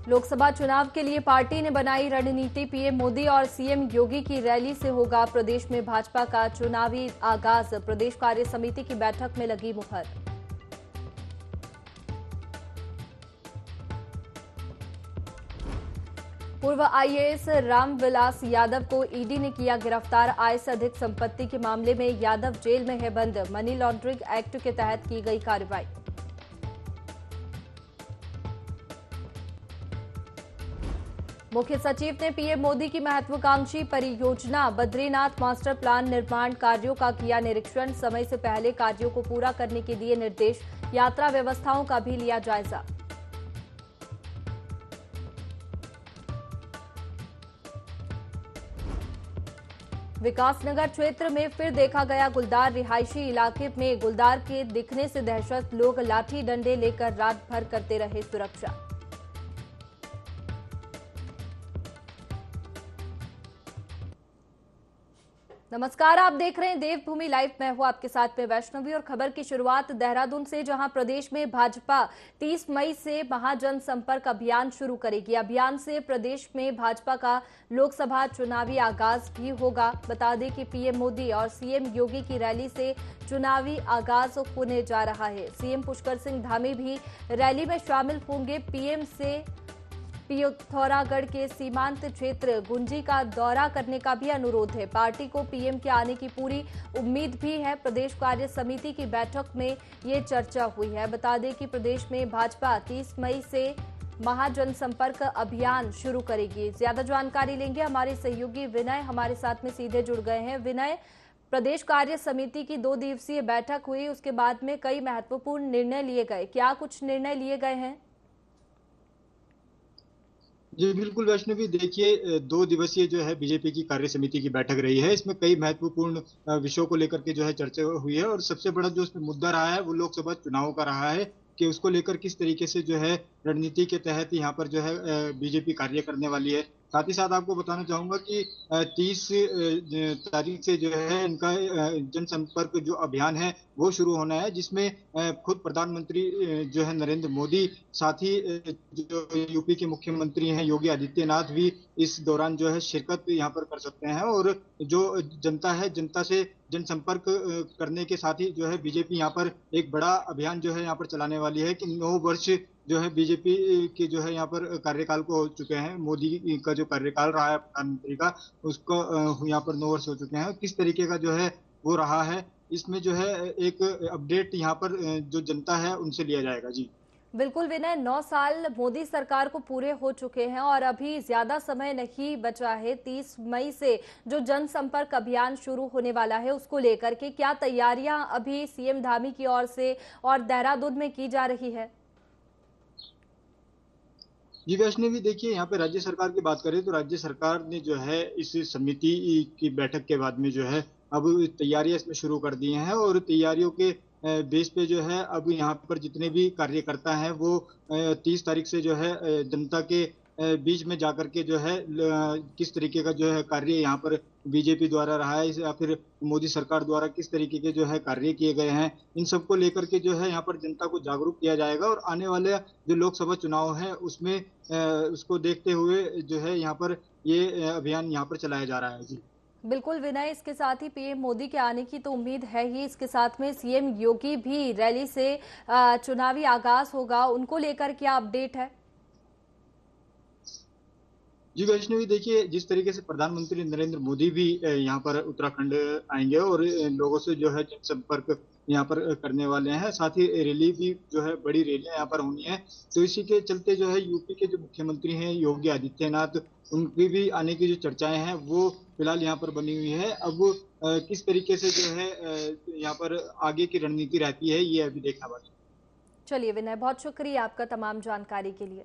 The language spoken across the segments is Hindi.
लोकसभा चुनाव के लिए पार्टी ने बनाई रणनीति। पीएम मोदी और सीएम योगी की रैली से होगा प्रदेश में भाजपा का चुनावी आगाज। प्रदेश कार्य समिति की बैठक में लगी मुहर। पूर्व आईएएस रामविलास यादव को ईडी ने किया गिरफ्तार। आय से अधिक संपत्ति के मामले में यादव जेल में है बंद। मनी लॉन्ड्रिंग एक्ट के तहत की गई कार्रवाई। मुख्य सचिव ने पीएम मोदी की महत्वाकांक्षी परियोजना बद्रीनाथ मास्टर प्लान निर्माण कार्यों का किया निरीक्षण। समय से पहले कार्यों को पूरा करने के दिए निर्देश। यात्रा व्यवस्थाओं का भी लिया जायजा। विकासनगर क्षेत्र में फिर देखा गया गुलदार। रिहायशी इलाके में गुलदार के दिखने से दहशत। लोग लाठी डंडे लेकर रात भर करते रहे सुरक्षा। नमस्कार, आप देख रहे हैं देवभूमि लाइव। मैं हूं आपके साथ में वैष्णवी और खबर की शुरुआत देहरादून से, जहां प्रदेश में भाजपा 30 मई से महाजन संपर्क अभियान शुरू करेगी। अभियान से प्रदेश में भाजपा का लोकसभा चुनावी आगाज भी होगा। बता दें कि पीएम मोदी और सीएम योगी की रैली से चुनावी आगाज होने जा रहा है। सीएम पुष्कर सिंह धामी भी रैली में शामिल होंगे। पीएम से पिथौरागढ़ के सीमांत क्षेत्र गुंजी का दौरा करने का भी अनुरोध है। पार्टी को पीएम के आने की पूरी उम्मीद भी है। प्रदेश कार्य समिति की बैठक में ये चर्चा हुई है। बता दें कि प्रदेश में भाजपा 30 मई से महाजन संपर्क अभियान शुरू करेगी। ज्यादा जानकारी लेंगे, हमारे सहयोगी विनय हमारे साथ में सीधे जुड़ गए हैं। विनय, प्रदेश कार्य समिति की 2 दिवसीय बैठक हुई, उसके बाद में कई महत्वपूर्ण निर्णय लिए गए। क्या कुछ निर्णय लिए गए हैं? जी बिल्कुल वैष्णवी, देखिए 2 दिवसीय जो है बीजेपी की कार्य समिति की बैठक रही है। इसमें कई महत्वपूर्ण विषयों को लेकर के जो है चर्चा हुई है और सबसे बड़ा जो इसमें मुद्दा रहा है वो लोकसभा चुनाव का रहा है कि उसको लेकर किस तरीके से जो है रणनीति के तहत यहाँ पर जो है बीजेपी कार्य करने वाली है। साथ ही साथ आपको बताना चाहूंगा कि 30 तारीख से जो है इनका जनसंपर्क जो अभियान है वो शुरू होना है, जिसमें खुद प्रधानमंत्री जो है नरेंद्र मोदी, साथ ही जो यूपी के मुख्यमंत्री हैं योगी आदित्यनाथ भी इस दौरान जो है शिरकत यहाँ पर कर सकते हैं। और जो जनता है, जनता से जनसंपर्क करने के साथ ही जो है बीजेपी यहाँ पर एक बड़ा अभियान जो है यहाँ पर चलाने वाली है कि 9 वर्ष जो है बीजेपी के जो है यहाँ पर कार्यकाल को हो चुके हैं। मोदी का जो कार्यकाल रहा है प्रधानमंत्री का, उसको यहाँ पर 9 वर्ष हो चुके हैं। किस तरीके का जो है वो रहा है, इसमें जो है एक अपडेट यहाँ पर जो जनता है उनसे लिया जाएगा। जी बिल्कुल विनय, 9 साल मोदी सरकार को पूरे हो चुके हैं और अभी ज्यादा समय नहीं बचा है। 30 मई से जो जनसंपर्क अभियान शुरू होने वाला है उसको लेकर के क्या तैयारियां अभी सीएम धामी की ओर से और देहरादून में की जा रही है? जी वैष्णवी, देखिए यहाँ पे राज्य सरकार की बात करें तो राज्य सरकार ने जो है इस समिति की बैठक के बाद में जो है अब तैयारियां इसमें शुरू कर दी हैं और तैयारियों के बेस पे जो है अब यहाँ पर जितने भी कार्यकर्ता हैं वो 30 तारीख से जो है जनता के बीच में जाकर के जो है किस तरीके का जो है कार्य यहाँ पर बीजेपी द्वारा रहा है या फिर मोदी सरकार द्वारा किस तरीके के जो है कार्य किए गए हैं, इन सबको लेकर के जो है यहाँ पर जनता को जागरूक किया जाएगा। और आने वाले जो लोकसभा चुनाव है उसमें उसको देखते हुए जो है यहाँ पर ये अभियान यहाँ पर चलाया जा रहा है। जी बिल्कुल विनय, इसके साथ ही पीएम मोदी के आने की तो उम्मीद है ही, इसके साथ में सीएम योगी भी रैली से चुनावी आगाज होगा, उनको लेकर क्या अपडेट है? जी वैष्णवी, देखिए जिस तरीके से प्रधानमंत्री नरेंद्र मोदी भी यहाँ पर उत्तराखंड आएंगे और लोगों से जो है जनसंपर्क यहाँ पर करने वाले हैं, साथ ही रैली भी जो है बड़ी रैलियां यहाँ पर होनी है। तो इसी के चलते जो है यूपी के जो मुख्यमंत्री हैं योगी आदित्यनाथ, उनकी भी आने की जो चर्चाएं हैं वो फिलहाल यहाँ पर बनी हुई है। अब किस तरीके से जो है यहाँ पर आगे की रणनीति रहती है ये अभी देखना बाकी। चलिए विनय, बहुत शुक्रिया आपका तमाम जानकारी के लिए।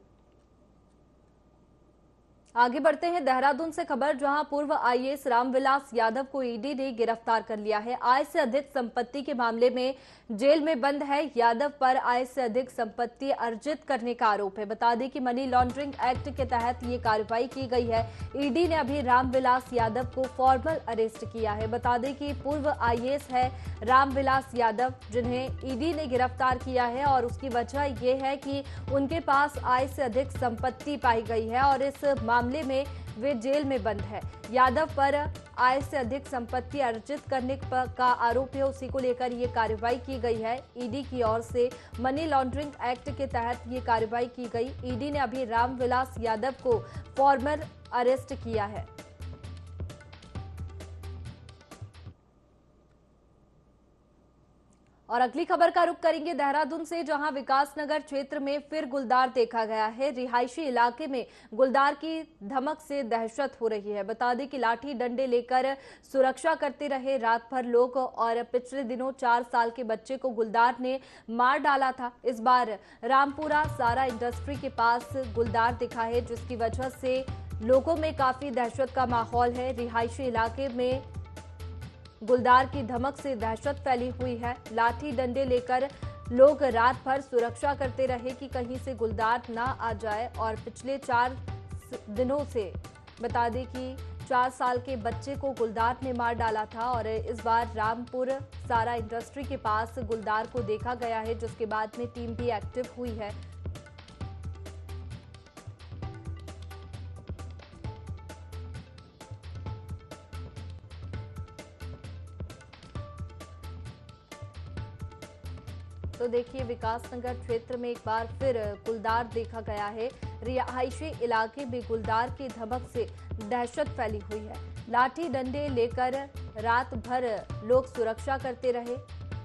आगे बढ़ते हैं देहरादून से खबर, जहां पूर्व आईएएस रामविलास यादव को ईडी ने गिरफ्तार कर लिया है। आय से अधिक संपत्ति के मामले में जेल में बंद है। यादव पर आय से अधिक संपत्ति अर्जित करने का आरोप है। बता दें कि मनी लॉन्ड्रिंग एक्ट के तहत ये कार्रवाई की गई है। ईडी ने अभी रामविलास यादव को फॉर्मल अरेस्ट किया है। बता दें कि पूर्व आईएएस है रामविलास यादव, जिन्हें ईडी ने गिरफ्तार किया है और उसकी वजह यह है कि उनके पास आय से अधिक संपत्ति पाई गई है और इस मामले में वे जेल में बंद है। यादव पर आय से अधिक संपत्ति अर्जित करने का आरोप है, उसी को लेकर ये कार्रवाई की गई है। ईडी की ओर से मनी लॉन्ड्रिंग एक्ट के तहत ये कार्रवाई की गई। ईडी ने अभी रामविलास यादव को फॉर्मल अरेस्ट किया है। और अगली खबर का रुख करेंगे देहरादून से, जहां विकासनगर क्षेत्र में फिर गुलदार देखा गया है। रिहायशी इलाके में गुलदार की धमक से दहशत हो रही है। बता दें कि लाठी डंडे लेकर सुरक्षा करते रहे रात भर लोग और पिछले दिनों 4 साल के बच्चे को गुलदार ने मार डाला था। इस बार रामपुरा सारा इंडस्ट्री के पास गुलदार दिखा है, जिसकी वजह से लोगों में काफी दहशत का माहौल है। रिहायशी इलाके में गुलदार की धमक से दहशत फैली हुई है। लाठी डंडे लेकर लोग रात भर सुरक्षा करते रहे कि कहीं से गुलदार ना आ जाए। और पिछले 4 दिनों से बता दें कि 4 साल के बच्चे को गुलदार ने मार डाला था और इस बार रामपुर सारा इंडस्ट्री के पास गुलदार को देखा गया है, जिसके बाद में टीम भी एक्टिव हुई है। तो देखिए, विकासनगर क्षेत्र में एक बार फिर गुलदार देखा गया है। रिहायशी इलाके में गुलदार की धमक से दहशत फैली हुई है। लाठी डंडे लेकर रात भर लोग सुरक्षा करते रहे।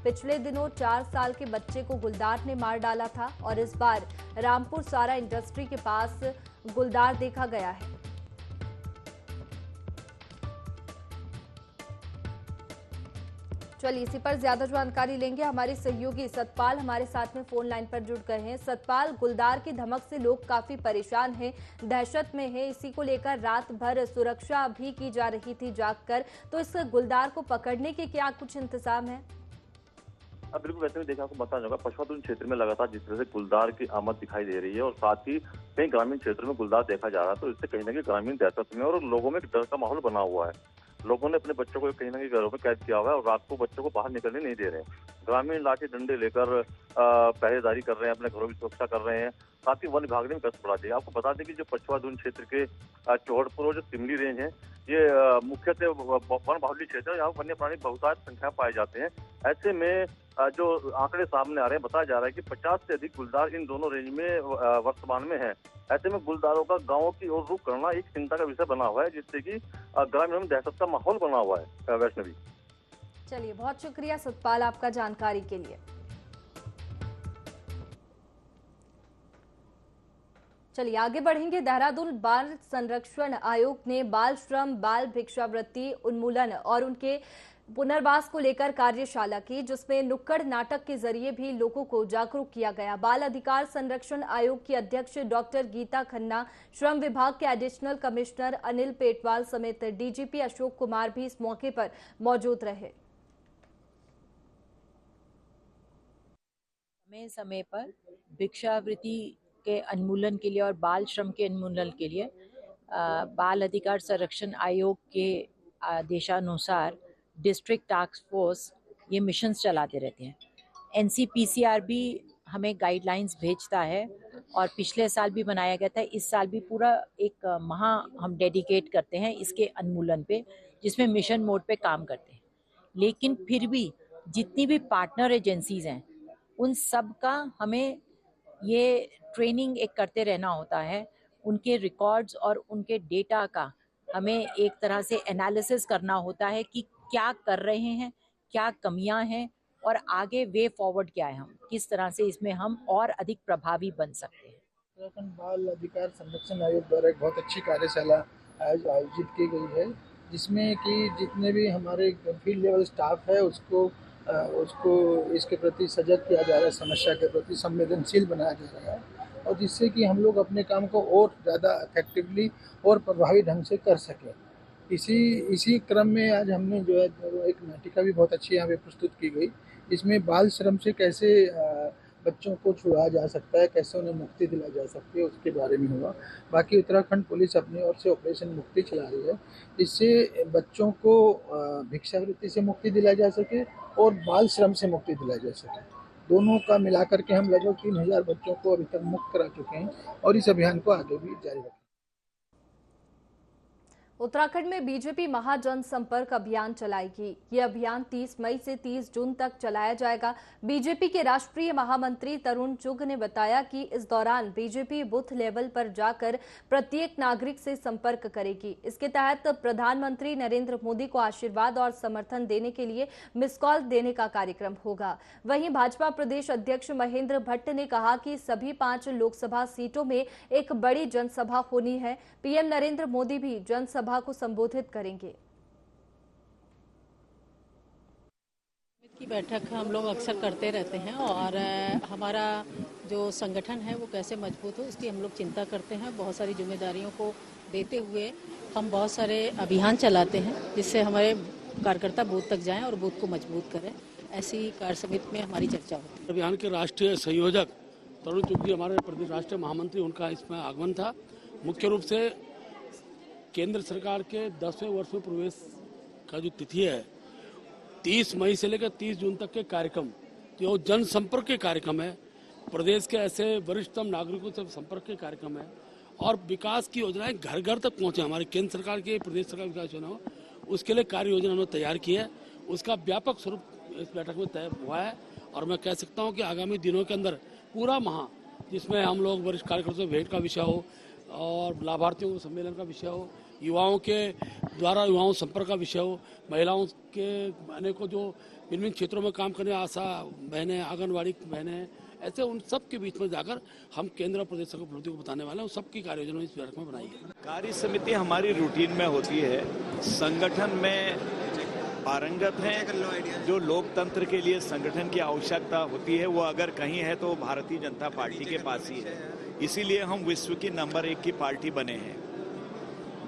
पिछले दिनों 4 साल के बच्चे को गुलदार ने मार डाला था और इस बार रामपुर सारा इंडस्ट्री के पास गुलदार देखा गया है। चलिए, इसी पर ज्यादा जानकारी लेंगे। हमारे सहयोगी सतपाल हमारे साथ में फोन लाइन पर जुड़ गए हैं। सतपाल, गुलदार की धमक से लोग काफी परेशान हैं, दहशत में हैं। इसी को लेकर रात भर सुरक्षा भी की जा रही थी जागकर। तो इस गुलदार को पकड़ने के क्या कुछ इंतजाम है? बिल्कुल, वैसे भी देखा, आपको बताना होगा, पशुपालन क्षेत्र में लगातार जिस तरह से गुलदार की आमद दिखाई दे रही है और साथ ही कई ग्रामीण क्षेत्रों में गुलदार देखा जा रहा है, तो इससे कहीं ना कहीं ग्रामीण दहशत में और लोगों में डर का माहौल बना हुआ है। लोगों ने अपने बच्चों को कहीं ना कहीं घरों में कैद किया हुआ है और रात को बच्चों को बाहर निकलने नहीं दे रहे हैं। ग्रामीण लाठी डंडे लेकर पहरेदारी कर रहे हैं, अपने घरों की सुरक्षा कर रहे हैं, साथ ही वन विभाग ने गश्त बढ़ा दी। आपको बता दें कि जो पछुआधुन क्षेत्र के चौहड़पुर और जो तिमली रेंज है, ये मुख्यतः वन बाहुल्य क्षेत्र है, यहाँ वन्य प्राणी बहुतायत संख्या में पाए जाते हैं। ऐसे में जो आंकड़े सामने आ रहे हैं, बताया जा रहा है कि 50 से अधिक गुलदार इन दोनों रेंज में वर्तमान में है। ऐसे में गुलदारों का गांवों की ओर रुख करना एक चिंता का विषय बना हुआ है, जिससे कि ग्रामीण में दहशत का माहौल बना हुआ है। वैष्णवी, चलिए, बहुत शुक्रिया सतपाल आपका जानकारी के लिए। चलिए आगे बढ़ेंगे। देहरादून बाल संरक्षण आयोग ने बाल श्रम, बाल भिक्षावृत्ति उन्मूलन और उनके पुनर्वास को लेकर कार्यशाला की, जिसमें नुक्कड़ नाटक के जरिए भी लोगों को जागरूक किया गया। बाल अधिकार संरक्षण आयोग की अध्यक्ष डॉक्टर गीता खन्ना, श्रम विभाग के एडिशनल कमिश्नर अनिल पेटवाल समेत डीजीपी अशोक कुमार भी इस मौके पर मौजूद रहे। समय समय पर भिक्षावृत्ति के उन्मूलन के लिए और बाल श्रम के उन्मूलन के लिए बाल अधिकार संरक्षण आयोग के आदेशानुसार डिस्ट्रिक्ट टास्क फोर्स ये मिशंस चलाते रहते हैं। एनसीपीसीआर भी हमें गाइडलाइंस भेजता है और पिछले साल भी बनाया गया था। इस साल भी पूरा एक माह हम डेडिकेट करते हैं इसके उन्मूलन पे, जिसमें मिशन मोड पे काम करते हैं। लेकिन फिर भी जितनी भी पार्टनर एजेंसीज हैं, उन सब का हमें ये ट्रेनिंग एक करते रहना होता है। उनके रिकॉर्ड्स और उनके डेटा का हमें एक तरह से एनालिसिस करना होता है कि क्या कर रहे हैं, क्या कमियां हैं और आगे वे फॉरवर्ड क्या है, हम किस तरह से इसमें हम और अधिक प्रभावी बन सकते हैं। उत्तराखंड बाल अधिकार संरक्षण आयोग द्वारा एक बहुत अच्छी कार्यशाला आयोजित की गई है, जिसमें कि जितने भी हमारे फील्ड लेवल स्टाफ है उसको इसके प्रति सजग किया जा रहा है, समस्या के प्रति संवेदनशील बनाया जा रहा है। और जिससे कि हम लोग अपने काम को और ज़्यादा इफेक्टिवली और प्रभावी ढंग से कर सकें। इसी इसी क्रम में आज हमने जो है एक नाटिका भी बहुत अच्छी यहाँ पे प्रस्तुत की गई, इसमें बाल श्रम से कैसे बच्चों को छुड़ाया जा सकता है, कैसे उन्हें मुक्ति दिलाई जा सकती है, उसके बारे में हुआ। बाकी उत्तराखंड पुलिस अपनी ओर से ऑपरेशन मुक्ति चला रही है, इससे बच्चों को भिक्षावृत्ति से मुक्ति दिलाई जा सके और बाल श्रम से मुक्ति दिलाई जा सके। दोनों का मिलाकर के हम लगभग 3000 बच्चों को अभी तक मुक्त करा चुके हैं और इस अभियान को आगे भी जारी रखेंगे। उत्तराखंड में बीजेपी महाजन संपर्क अभियान चलाएगी। ये अभियान 30 मई से 30 जून तक चलाया जाएगा। बीजेपी के राष्ट्रीय महामंत्री तरुण चुग ने बताया कि इस दौरान बीजेपी बूथ लेवल पर जाकर प्रत्येक नागरिक से संपर्क करेगी। इसके तहत प्रधानमंत्री नरेंद्र मोदी को आशीर्वाद और समर्थन देने के लिए मिस कॉल देने का कार्यक्रम होगा। वहीं भाजपा प्रदेश अध्यक्ष महेंद्र भट्ट ने कहा कि सभी 5 लोकसभा सीटों में एक बड़ी जनसभा होनी है। पीएम नरेंद्र मोदी भी जनसभा को संबोधित करेंगे। की बैठक हम लोग अक्सर करते रहते हैं और हमारा जो संगठन है वो कैसे मजबूत हो इसकी हम लोग चिंता करते हैं। बहुत सारी जिम्मेदारियों को देते हुए हम बहुत सारे अभियान चलाते हैं जिससे हमारे कार्यकर्ता बूथ तक जाएं और बूथ को मजबूत करें। ऐसी कार्य समिति में हमारी चर्चा होती है। अभियान के राष्ट्रीय संयोजक तरुण चुग जी हमारे प्रदेश राष्ट्रीय महामंत्री, उनका इसमें आगमन था। मुख्य रूप से केंद्र सरकार के 10वें वर्ष में प्रवेश का जो तिथि है 30 मई से लेकर 30 जून तक के कार्यक्रम, जो जनसंपर्क के कार्यक्रम है, प्रदेश के ऐसे वरिष्ठतम नागरिकों से संपर्क के कार्यक्रम है और विकास की योजनाएं घर घर तक पहुंचे। हमारी केंद्र सरकार की, प्रदेश सरकार विकास योजना हो, उसके लिए कार्य योजना उन्होंने तैयार की है। उसका व्यापक स्वरूप इस बैठक में तय हुआ है और मैं कह सकता हूँ कि आगामी दिनों के अंदर पूरा माह, जिसमें हम लोग वरिष्ठ कार्यकर्ताओं से भेंट का विषय हो और लाभार्थियों सम्मेलन का विषय हो, युवाओं के द्वारा युवाओं संपर्क का विषय हो, महिलाओं के अनेकों जो विभिन्न क्षेत्रों में काम करने आशा बहनें, आंगनबाड़ी बहनें, ऐसे उन सब के बीच में जाकर हम केंद्र और प्रदेश सरकार उपलब्धि को बताने वाले हैं। उन सबकी कार्य योजना इस बैठक में बनाई है। कार्य समिति हमारी रूटीन में होती है। संगठन में पारंगत हैं, जो लोकतंत्र के लिए संगठन की आवश्यकता होती है वो अगर कहीं है तो भारतीय जनता पार्टी के पास ही है। इसीलिए हम विश्व की नंबर 1 की पार्टी बने हैं।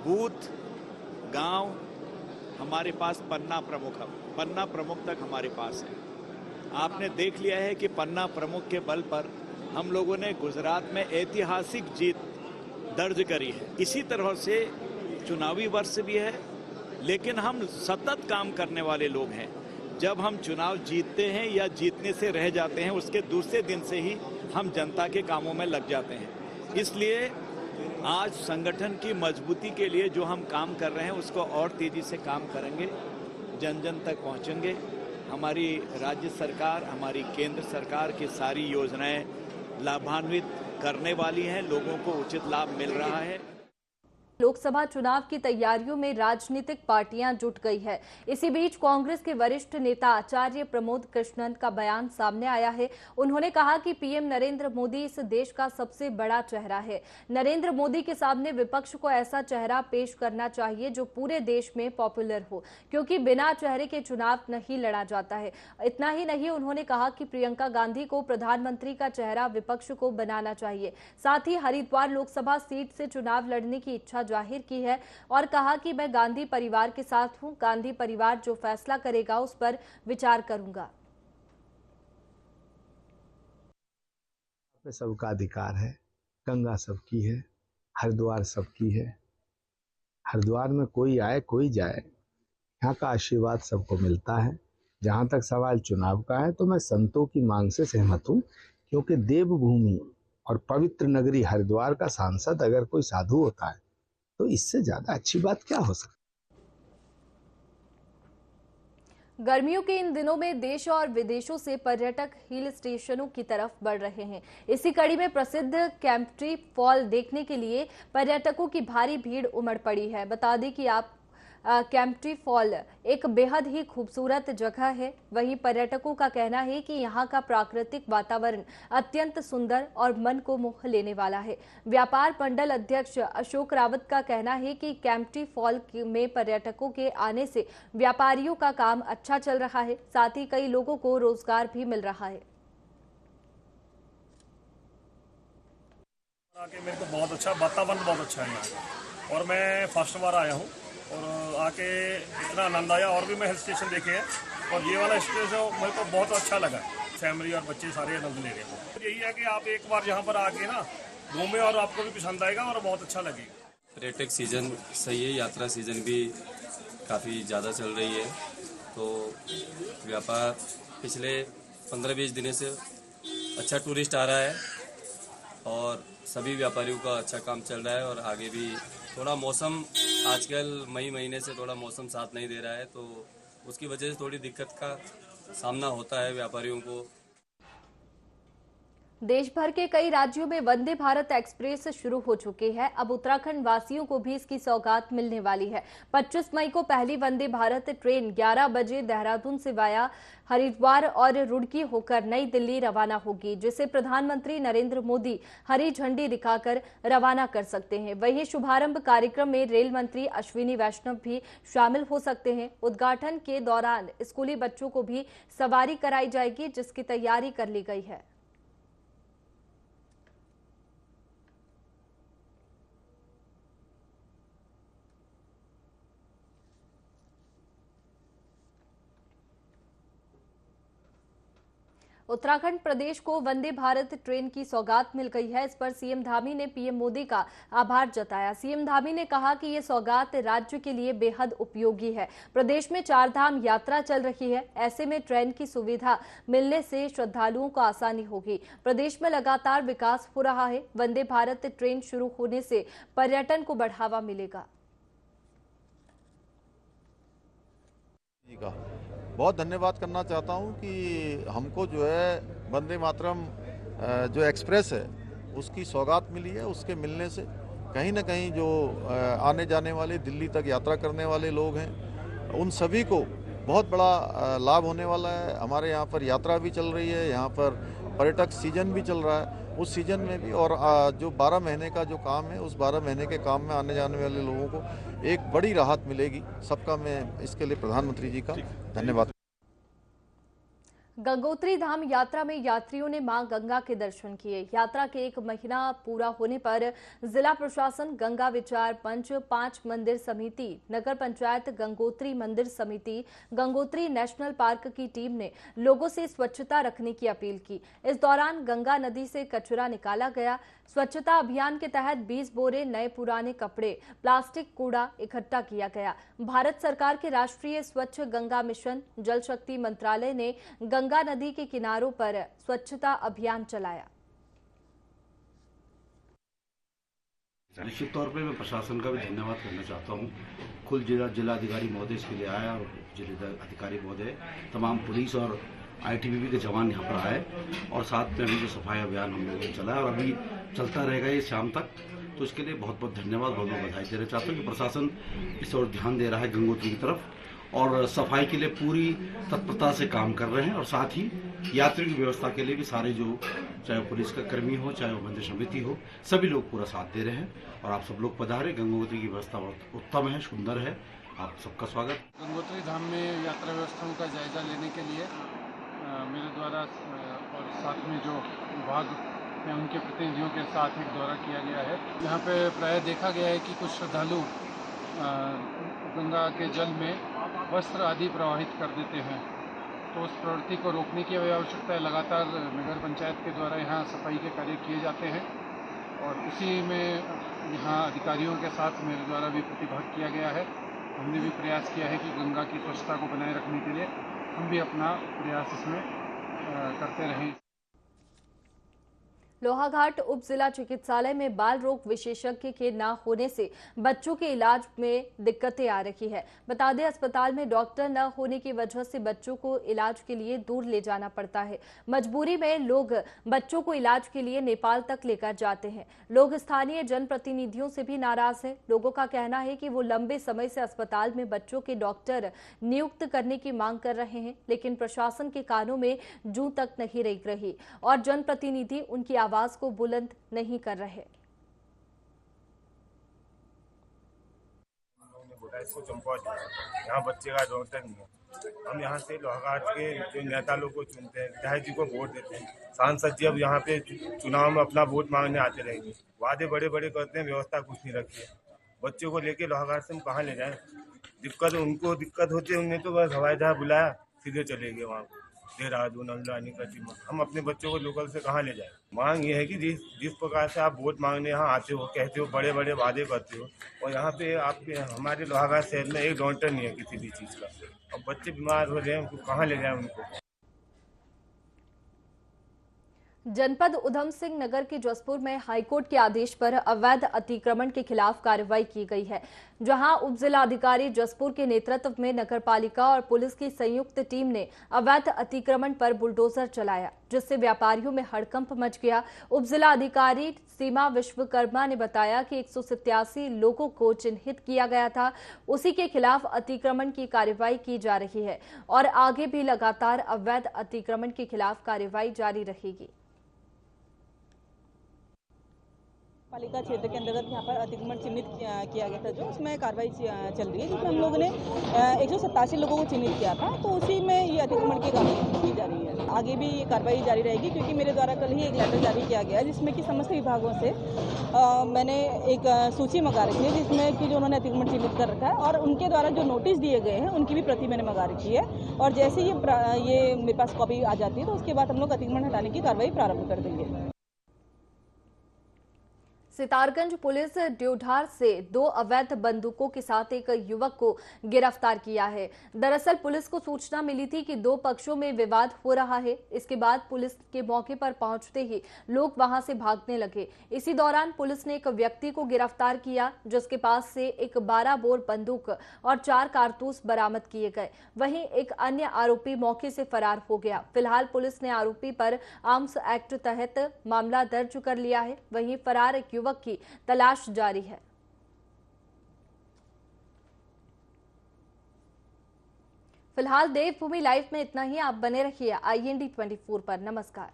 बूथ, गांव हमारे पास पन्ना प्रमुख तक हमारे पास है। आपने देख लिया है कि पन्ना प्रमुख के बल पर हम लोगों ने गुजरात में ऐतिहासिक जीत दर्ज करी है। इसी तरह से चुनावी वर्ष भी है, लेकिन हम सतत काम करने वाले लोग हैं। जब हम चुनाव जीतते हैं या जीतने से रह जाते हैं, उसके दूसरे दिन से ही हम जनता के कामों में लग जाते हैं। इसलिए आज संगठन की मजबूती के लिए जो हम काम कर रहे हैं उसको और तेजी से काम करेंगे, जन जन तक पहुंचेंगे। हमारी राज्य सरकार, हमारी केंद्र सरकार की सारी योजनाएं लाभान्वित करने वाली हैं, लोगों को उचित लाभ मिल रहा है। लोकसभा चुनाव की तैयारियों में राजनीतिक पार्टियां जुट गई है। इसी बीच कांग्रेस के वरिष्ठ नेता आचार्य प्रमोद कृष्णन का बयान सामने आया है। उन्होंने कहा कि पीएम नरेंद्र मोदी इस देश का सबसे बड़ा चेहरा है। नरेंद्र मोदी के सामने विपक्ष को ऐसा चेहरा पेश करना चाहिए जो पूरे देश में पॉपुलर हो, क्योंकि बिना चेहरे के चुनाव नहीं लड़ा जाता है। इतना ही नहीं, उन्होंने कहा कि प्रियंका गांधी को प्रधानमंत्री का चेहरा विपक्ष को बनाना चाहिए। साथ ही हरिद्वार लोकसभा सीट से चुनाव लड़ने की इच्छा जाहिर की है और कहा कि मैं गांधी परिवार के साथ हूं। गांधी परिवार जो फैसला करेगा उस पर विचार करूंगा। सबका अधिकार है, गंगा सबकी है, हरिद्वार सबकी है। हरिद्वार में कोई आए कोई जाए, यहाँ का आशीर्वाद सबको मिलता है। जहां तक सवाल चुनाव का है तो मैं संतों की मांग से सहमत हूं, क्योंकि देवभूमि और पवित्र नगरी हरिद्वार का सांसद अगर कोई साधु होता है तो इससे ज्यादा अच्छी बात क्या हो सकती। गर्मियों के इन दिनों में देश और विदेशों से पर्यटक हिल स्टेशनों की तरफ बढ़ रहे हैं। इसी कड़ी में प्रसिद्ध कैंपटी फॉल देखने के लिए पर्यटकों की भारी भीड़ उमड़ पड़ी है। बता दें कि कैंपटी फॉल एक बेहद ही खूबसूरत जगह है। वहीं पर्यटकों का कहना है कि यहाँ का प्राकृतिक वातावरण अत्यंत सुंदर और मन को मोह लेने वाला है। व्यापार मंडल अध्यक्ष अशोक रावत का कहना है कि कैंपटी फॉल में पर्यटकों के आने से व्यापारियों का काम अच्छा चल रहा है, साथ ही कई लोगों को रोजगार भी मिल रहा है। आके मेरे को बहुत अच्छा वातावरण बहुत अच्छा है यहाँ, और मैं फर्स्ट बार आया हूँ और आके इतना आनंद आया। और भी मैं हिल स्टेशन देखे हैं और ये वाला स्टेशन मेरे को बहुत अच्छा लगा। फैमिली और बच्चे सारे आनंद ले रहे हैं। यही है कि आप एक बार यहाँ पर आके ना घूमें और आपको भी पसंद आएगा और बहुत अच्छा लगेगा। पर्यटक सीजन सही है, यात्रा सीजन भी काफ़ी ज़्यादा चल रही है, तो व्यापार पिछले 15-20 दिनों से अच्छा टूरिस्ट आ रहा है और सभी व्यापारियों का अच्छा काम चल रहा है। और आगे भी थोड़ा मौसम आजकल मई महीने से थोड़ा मौसम साथ नहीं दे रहा है, तो उसकी वजह से थोड़ी दिक्कत का सामना होता है व्यापारियों को। देश भर के कई राज्यों में वंदे भारत एक्सप्रेस शुरू हो चुकी है। अब उत्तराखंड वासियों को भी इसकी सौगात मिलने वाली है। 25 मई को पहली वंदे भारत ट्रेन 11 बजे देहरादून से वाया हरिद्वार और रुड़की होकर नई दिल्ली रवाना होगी, जिसे प्रधानमंत्री नरेंद्र मोदी हरी झंडी दिखाकर रवाना कर सकते हैं। वहीं शुभारंभ कार्यक्रम में रेल मंत्री अश्विनी वैष्णव भी शामिल हो सकते हैं। उद्घाटन के दौरान स्कूली बच्चों को भी सवारी कराई जाएगी, जिसकी तैयारी कर ली गई है। उत्तराखंड प्रदेश को वंदे भारत ट्रेन की सौगात मिल गई है। इस पर सीएम धामी ने पीएम मोदी का आभार जताया। सीएम धामी ने कहा कि ये सौगात राज्य के लिए बेहद उपयोगी है। प्रदेश में 4 धाम यात्रा चल रही है, ऐसे में ट्रेन की सुविधा मिलने से श्रद्धालुओं को आसानी होगी। प्रदेश में लगातार विकास हो रहा है। वंदे भारत ट्रेन शुरू होने से पर्यटन को बढ़ावा मिलेगा। बहुत धन्यवाद करना चाहता हूं कि हमको जो है वंदे मातरम जो एक्सप्रेस है उसकी सौगात मिली है। उसके मिलने से कहीं ना कहीं जो आने जाने वाले दिल्ली तक यात्रा करने वाले लोग हैं उन सभी को बहुत बड़ा लाभ होने वाला है। हमारे यहाँ पर यात्रा भी चल रही है, यहाँ पर पर्यटक सीजन भी चल रहा है, उस सीजन में भी और जो 12 महीने का जो काम है उस 12 महीने के काम में आने जाने वाले लोगों को एक बड़ी राहत मिलेगी। सबका मैं इसके लिए प्रधानमंत्री जी का धन्यवाद। गंगोत्री धाम यात्रा में यात्रियों ने मां गंगा के दर्शन किए। यात्रा के 1 महीना पूरा होने पर जिला प्रशासन, गंगा विचार मंच, 5 मंदिर समिति, नगर पंचायत, गंगोत्री मंदिर समिति, गंगोत्री नेशनल पार्क की टीम ने लोगों से स्वच्छता रखने की अपील की। इस दौरान गंगा नदी से कचरा निकाला गया। स्वच्छता अभियान के तहत 20 बोरे नए पुराने कपड़े, प्लास्टिक कूड़ा इकट्ठा किया गया। भारत सरकार के राष्ट्रीय स्वच्छ गंगा मिशन, जल शक्ति मंत्रालय ने गंगा नदी के किनारों पर स्वच्छता अभियान चलाया। निश्चित तौर पे मैं प्रशासन का भी धन्यवाद करना चाहता हूँ। खुद जिलाधिकारी महोदय इसके लिए आया और जिला अधिकारी महोदय, तमाम पुलिस और ITBP के जवान यहाँ पर आए और साथ में अभी जो सफाई अभियान हम लोगों ने चलाया और अभी चलता रहेगा ये शाम तक, तो इसके लिए बहुत बहुत धन्यवाद, बहुत बहुत बधाई देना चाहता हूँ कि प्रशासन इस ओर ध्यान दे रहा है गंगोत्री की तरफ और सफाई के लिए पूरी तत्परता से काम कर रहे हैं और साथ ही यात्रियों की व्यवस्था के लिए भी सारे जो चाहे पुलिस का कर्मी हो, चाहे वो मंदिर समिति हो, सभी लोग पूरा साथ दे रहे हैं और आप सब लोग पधारे। गंगोत्री की व्यवस्था बहुत उत्तम है, सुंदर है, आप सबका स्वागत। गंगोत्री धाम में यात्रा व्यवस्थाओं का जायजा लेने के लिए मेरे द्वारा और साथ में जो विभाग में उनके प्रतिनिधियों के साथ एक दौरा किया गया है। यहाँ पे प्रायः देखा गया है कि कुछ श्रद्धालु गंगा के जल में वस्त्र आदि प्रवाहित कर देते हैं, तो उस प्रवृत्ति को रोकने की आवश्यकता है। लगातार नगर पंचायत के द्वारा यहाँ सफाई के कार्य किए जाते हैं और उसी में यहाँ अधिकारियों के साथ मेरे द्वारा भी प्रतिभाग किया गया है। हमने भी प्रयास किया है कि गंगा की स्वच्छता को बनाए रखने के लिए हम भी अपना प्रयास इसमें करते रहें। लोहाघाट उप जिला चिकित्सालय में बाल रोग विशेषज्ञ के न होने से बच्चों के इलाज में दिक्कतें आ रही है। बता दें, अस्पताल में डॉक्टर न होने की वजह से बच्चों को इलाज के लिए दूर ले जाना पड़ता है। मजबूरी में लोग बच्चों को इलाज के लिए नेपाल तक लेकर जाते हैं। लोग स्थानीय जनप्रतिनिधियों से भी नाराज हैं। लोगों का कहना है कि वो लंबे समय से अस्पताल में बच्चों के डॉक्टर नियुक्त करने की मांग कर रहे हैं, लेकिन प्रशासन के कानों में जूं तक नहीं रेंग रही और जनप्रतिनिधि उनकी आवाज को बुलंद नहीं कर रहे। इसको चंपा यहाँ बच्चे का डॉक्टर नहीं है। हम यहाँ से लोहाघाट के जो नेता लोग को चुनते हैं, विधायक जी को वोट देते हैं, सांसद जी अब यहाँ पे चुनाव में अपना वोट मांगने आते रहेंगे। वादे बड़े बड़े करते हैं, व्यवस्था कुछ नहीं रखी है। बच्चों को लेके लोहाघाट से हम कहाँ ले जाएं? उनको दिक्कत होती है, उन्हें तो बस हवाई जहाज बुलाया, सीधे चले गए वहाँ देहरादून, अमलानी, कटीमा। हम अपने बच्चों को लोकल से कहाँ ले जाएं? मांग ये है कि जिस प्रकार से आप वोट मांगने यहाँ आते हो, कहते हो, बड़े बड़े वादे करते हो, और यहाँ पे आपके हमारे लोहाघाट शहर में एक डॉक्टर नहीं है किसी भी चीज़ का। अब बच्चे बीमार हो रहे हैं, कहाँ ले जाएं उनको? जनपद उधम सिंह नगर के जसपुर में हाईकोर्ट के आदेश पर अवैध अतिक्रमण के खिलाफ कार्रवाई की गई है, जहां उप जिलाधिकारी जसपुर के नेतृत्व में नगरपालिका और पुलिस की संयुक्त टीम ने अवैध अतिक्रमण पर बुलडोजर चलाया, जिससे व्यापारियों में हड़कंप मच गया। उप जिलाधिकारी सीमा विश्वकर्मा ने बताया कि 187 लोगों को चिन्हित किया गया था, उसी के खिलाफ अतिक्रमण की कार्रवाई की जा रही है और आगे भी लगातार अवैध अतिक्रमण के खिलाफ कार्रवाई जारी रहेगी। पालिका क्षेत्र के अंतर्गत यहाँ पर अतिक्रमण चिन्हित किया गया था, जो उसमें कार्रवाई चल रही है, जिसमें हम लोगों ने 187 लोगों को चिन्हित किया था, तो उसी में ये अतिक्रमण की कार्रवाई की जा रही है। आगे भी ये कार्रवाई जारी रहेगी, क्योंकि मेरे द्वारा कल ही एक लेटर जारी किया गया है, जिसमें कि समस्त विभागों से मैंने एक सूची मंगा रखी है, जिसमें कि जो उन्होंने अतिक्रमण चिन्हित कर रखा है और उनके द्वारा जो नोटिस दिए गए हैं उनकी भी प्रति मैंने मंगा रखी है। और जैसे ये मेरे पास कॉपी आ जाती है, तो उसके बाद हम लोग अतिक्रमण हटाने की कार्रवाई प्रारंभ कर देंगे। सितारगंज पुलिस ड्योढार से 2 अवैध बंदूकों के साथ एक युवक को गिरफ्तार किया है। दरअसल पुलिस को सूचना मिली थी कि 2 पक्षों में विवाद हो रहा है। इसके बाद पुलिस के मौके पर पहुंचते ही लोग वहां से भागने लगे। इसी दौरान पुलिस ने एक व्यक्ति को गिरफ्तार किया, जिसके पास से एक 12 बोर बंदूक और 4 कारतूस बरामद किए गए। वहीं एक अन्य आरोपी मौके से फरार हो गया। फिलहाल पुलिस ने आरोपी पर आर्म्स एक्ट तहत मामला दर्ज कर लिया है। वहीं फरार एक युवक की तलाश जारी है। फिलहाल देवभूमि लाइव में इतना ही। आप बने रहिए IND 24 पर। नमस्कार।